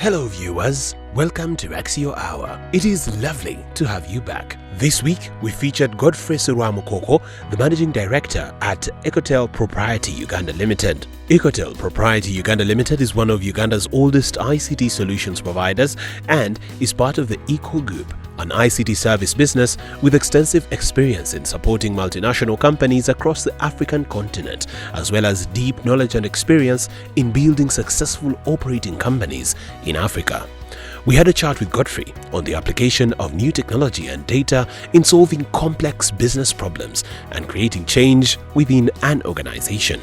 Hello viewers, welcome to Raxio Hour. It is lovely to have you back. This week we featured Godfrey Sserwamukoko, the Managing Director at Echotel Propriety Uganda Limited. Echotel Propriety Uganda Limited is one of Uganda's oldest ICT solutions providers and is part of the Eco Group, an ICT service business with extensive experience in supporting multinational companies across the African continent, as well as deep knowledge and experience in building successful operating companies in Africa. We had a chat with Godfrey on the application of new technology and data in solving complex business problems and creating change within an organization.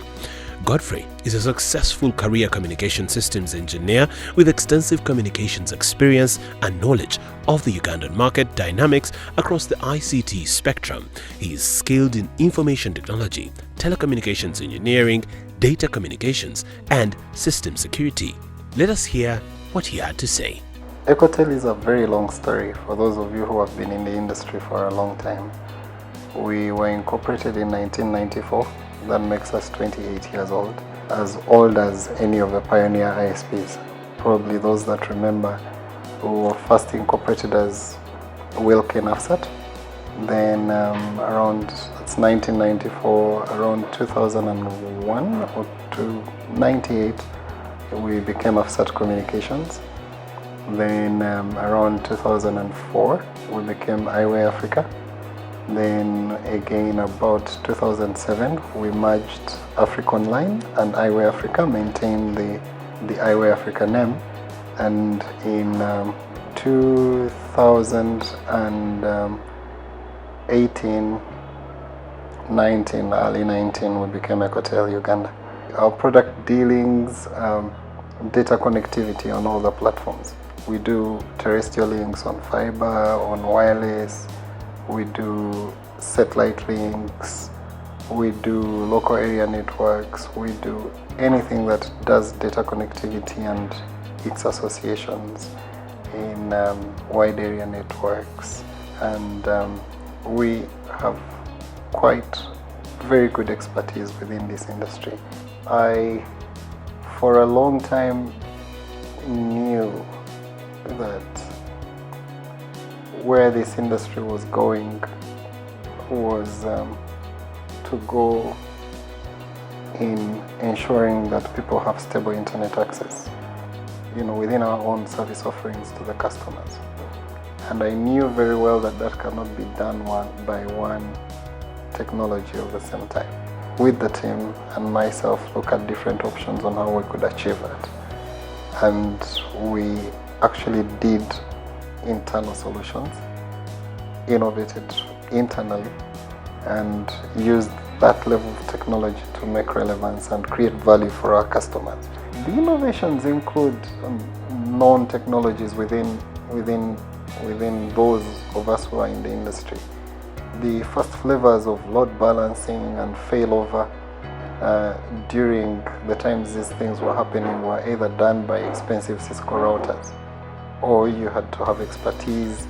Godfrey is a successful career communication systems engineer with extensive communications experience and knowledge of the Ugandan market dynamics across the ICT spectrum. He is skilled in information technology, telecommunications engineering, data communications, and system security. Let us hear what he had to say. Ecotel is a very long story for those of you who have been in the industry for a long time. We were incorporated in 1994. That makes us 28 years old as any of the pioneer ISPs. Probably those that remember, we were first incorporated as Wilk and Afsat. Then around 1994, around 2001 or 98, we became Afsat Communications. Then around 2004, we became Iway Africa. Then again about 2007, we merged Africa Online, and Iway Africa maintained the Iway Africa name. And in 2018, 19, early 19, we became Echotel Uganda. Our product dealings, data connectivity on all the platforms. We do terrestrial links on fiber, on wireless. We do satellite links, we do local area networks, we do anything that does data connectivity and its associations in wide area networks. And we have quite very good expertise within this industry. I, for a long time, knew that where this industry was going was to go in ensuring that people have stable internet access, within our own service offerings to the customers. And I knew very well that that cannot be done by one technology of the same time. With the team and myself, look at different options on how we could achieve that. And we actually did internal solutions, innovated internally, and used that level of technology to make relevance and create value for our customers. The innovations include known technologies within those of us who are in the industry. The first flavors of load balancing and failover during the times these things were happening were either done by expensive Cisco routers, or you had to have expertise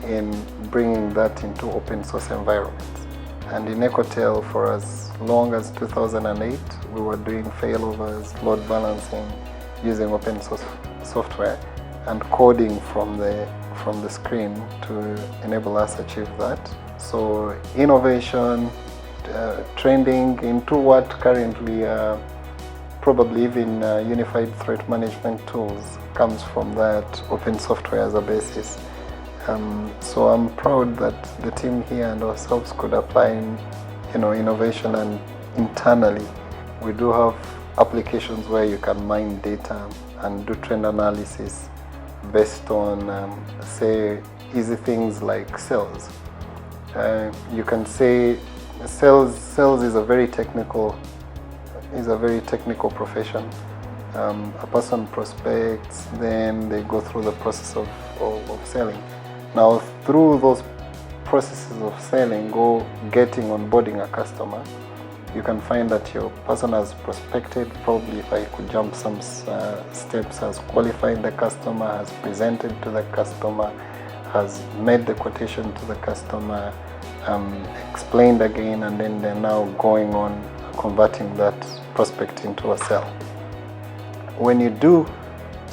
in bringing that into open source environments. And in Ecotel, for as long as 2008, we were doing failovers, load balancing, using open source software and coding from the screen to enable us to achieve that. So innovation, trending into what currently probably even unified threat management tools comes from that open software as a basis. So I'm proud that the team here and ourselves could apply innovation, and internally we do have applications where you can mine data and do trend analysis based on say easy things like sales. You can say sales is a very technical profession. A person prospects, then they go through the process of selling. Now, through those processes of selling, getting onboarding a customer, you can find that your person has prospected, probably if I could jump some steps, has qualified the customer, has presented to the customer, has made the quotation to the customer, explained again, and then they're now going on converting that prospect into a sale. When you do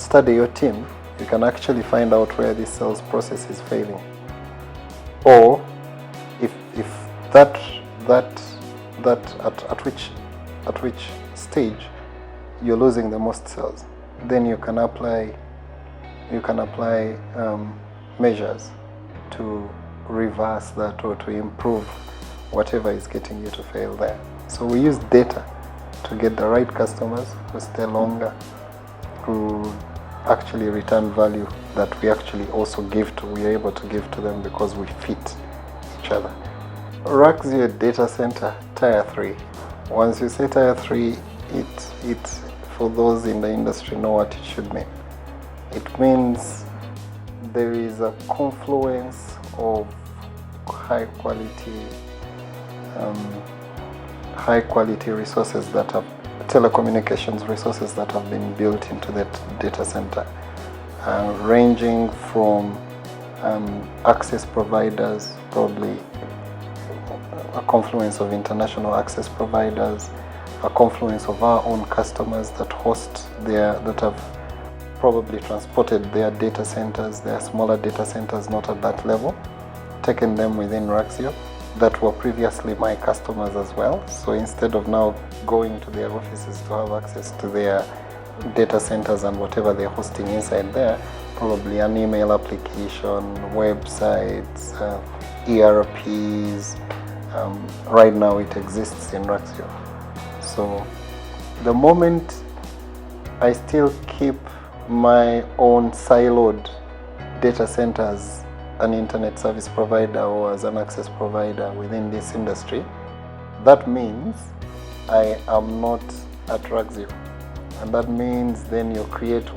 study your team, you can actually find out where this sales process is failing. Or if that at which stage you're losing the most sales, then you can apply measures to reverse that or to improve whatever is getting you to fail there. So we use data to get the right customers who stay longer, who actually return value that we actually also we're able to give to them because we fit each other. Raxio data center tier 3. Once you say tier 3, it for those in the industry know what it should mean. It means there is a confluence of high quality resources that have telecommunications resources that have been built into that data center, ranging from access providers, probably a confluence of international access providers, a confluence of our own customers that have probably transported their data centers, their smaller data centers, not at that level, taken them within Raxio, that were previously my customers as well. So instead of now going to their offices to have access to their data centers and whatever they're hosting inside there, probably an email application, websites, ERPs, right now it exists in Raxio. So the moment I still keep my own siloed data centers, an internet service provider or as an access provider within this industry, that means I am not at Raxio. And that means then you create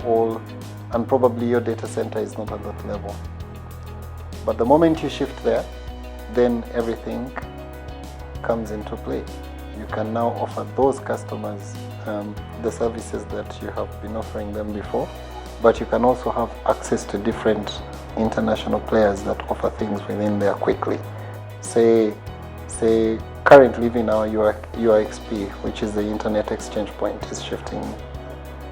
and probably your data center is not at that level. But the moment you shift there, then everything comes into play. You can now offer those customers the services that you have been offering them before, but you can also have access to different international players that offer things within there quickly. Say currently even our UIXP, which is the internet exchange point, is shifting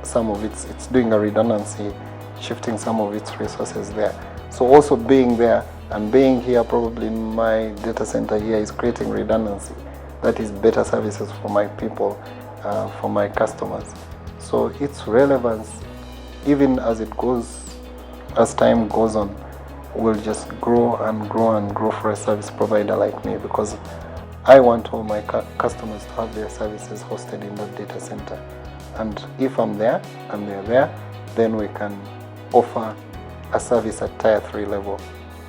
some of it's doing a redundancy, shifting some of its resources there. So also being there and being here, probably my data center here, is creating redundancy. That is better services for my people, for my customers. So its relevance, even as time goes on, will just grow and grow and grow for a service provider like me, because I want all my customers to have their services hosted in that data center. And if I'm there and they're there, then we can offer a service at tier 3 level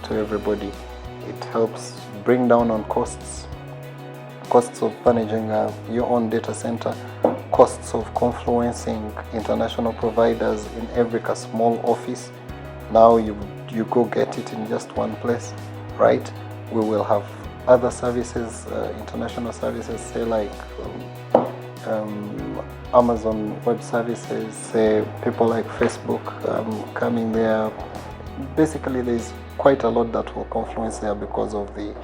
to everybody. It helps bring down on costs of managing your own data center, costs of confluencing international providers in every small office. Now you go get it in just one place, right? We will have other services, international services, say like Amazon Web Services, say people like Facebook coming there. Basically, there's quite a lot that will confluence there because of the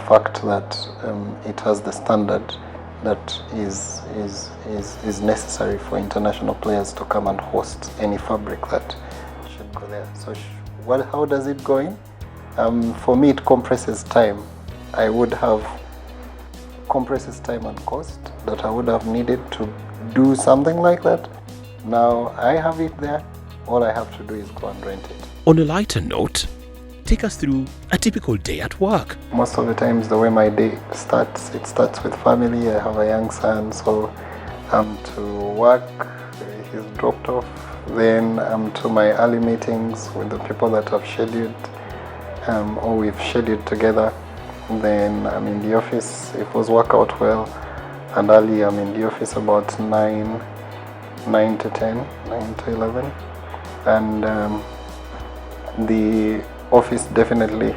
fact that it has the standard that is necessary for international players to come and host any fabric that should go there. So how does it go in? For me, it compresses time. Compresses time and cost that I would have needed to do something like that. Now I have it there. All I have to do is go and rent it. On a lighter note, take us through a typical day at work. Most of the times, the way my day starts, it starts with family. I have a young son, so I'm to work. He's dropped off. Then I'm to my early meetings with the people that I've scheduled, or we've scheduled together. Then I'm in the office. If those work out well and early, I'm in the office about 9 to 10, 9 to 11. And the office, definitely,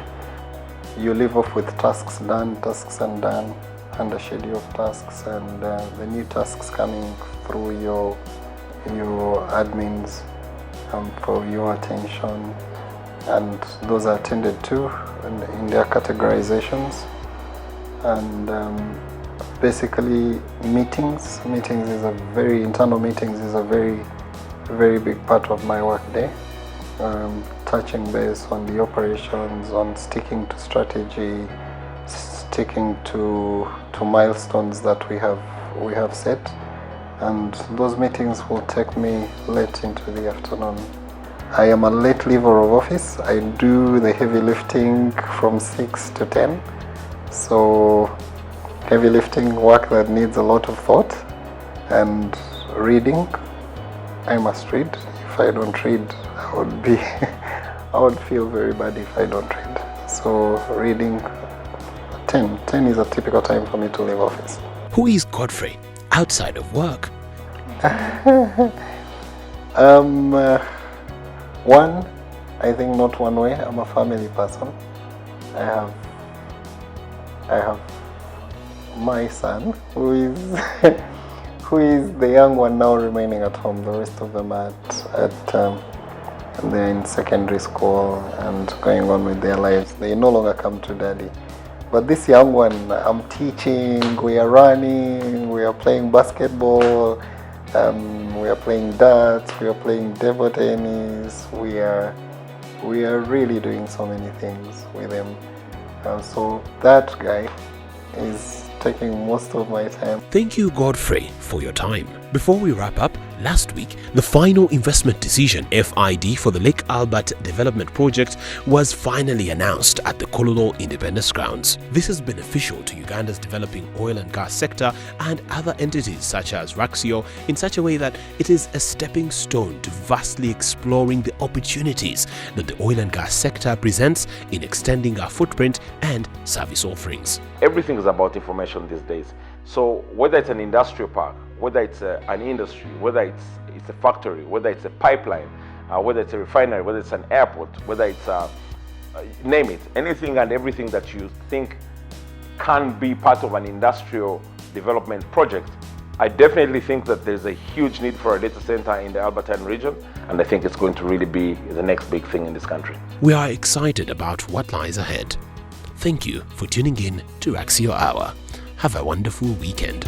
you leave off with tasks undone, and a schedule of tasks, and the new tasks coming through your admins for your attention, and those are attended to in their categorizations. And basically, internal meetings is a very very big part of my work day. Touching base on the operations, on sticking to strategy, sticking to milestones that we have set, and those meetings will take me late into the afternoon. I am a late leaver of office. I do the heavy lifting from 6 to 10. So heavy lifting work that needs a lot of thought, and reading. I must read. If I don't read, I would feel very bad if I don't read. So reading, 10 is a typical time for me to leave office. Who is Godfrey outside of work? One, I think not one way. I'm a family person. I have my son, who is who is the young one now remaining at home. The rest of them they're in secondary school and going on with their lives. They no longer come to daddy. But this young one, I'm teaching. We are running. We are playing basketball. We are playing darts. We are playing table tennis. We are really doing so many things with him. So that guy is taking most of my time. Thank you, Godfrey, for your time. Before we wrap up, last week, the final investment decision (FID) for the Lake Albert Development Project was finally announced at the Kololo Independence Grounds. This is beneficial to Uganda's developing oil and gas sector and other entities such as Raxio, in such a way that it is a stepping stone to vastly exploring the opportunities that the oil and gas sector presents in extending our footprint and service offerings. Everything is about information these days. So whether it's an industrial park, whether it's an industry, whether it's a factory, whether it's a pipeline, whether it's a refinery, whether it's an airport, whether it's name it, anything and everything that you think can be part of an industrial development project, I definitely think that there's a huge need for a data center in the Albertine region, and I think it's going to really be the next big thing in this country. We are excited about what lies ahead. Thank you for tuning in to Raxio Hour. Have a wonderful weekend.